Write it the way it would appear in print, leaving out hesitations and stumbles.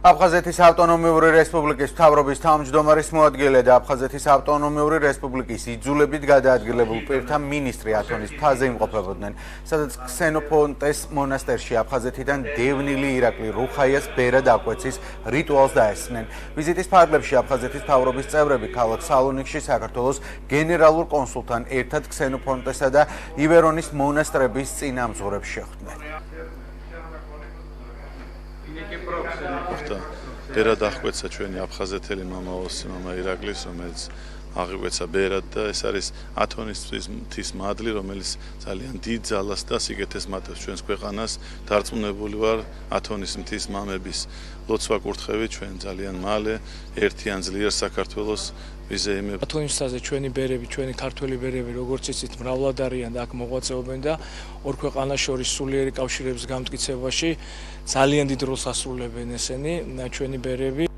აფხაზეთის ავტონომიური რესპუბლიკის მთავრობის თავმჯდომარის მოადგილე და აფხაზეთის ავტონომიური რესპუბლიკის იძულებით გადაადგილებულ პირთა მინისტრი ათონის მთაზე იმყოფებოდნენ, სადაც ქსენოფონტეს მონასტერში აფხაზეთიდან დევნილი ირაკლი რუხაიას ბერად აკვეცის რიტუალს დაესწნენ. ვიზიტის ფარგლებში აფხაზეთის მთავრობის წევრები ქალაქ სალონიკში საქართველოს გენერალურ კონსულთან ერთად ქსენოფონტესა და ივერონის მონასტრების წინამძღვრებს შეხვდნენ. ბერად აღკვეცა ჩვენი აფხაზეთელი მამაოსი მამა ირაკლის, რომელიც აღიკვეცა ბერად და ეს არის ათონის მთის მადლი, რომელიც ძალიან დიდ ძალას და სიგეთეს მატებს ჩვენს ქვეყანას. დარწმუნებული ვარ ათონის მთის მამების ლოცვა კურთხევით ჩვენ ძალიან მალე ერთიან ძლიერ საქართველოს ვიზეიმებ. ათონის მთაზე ჩვენი ბერები, ჩვენი ქართველი ბერები, როგორც იცით, მრავლად არიან და აქ მოღვაწეობენ და ორ ქვეყანას შორის სულიერი კავშირების გამტკიცებაში ძალიან დიდ როლს ასრულებენ ესენი ჩვენი ბერები.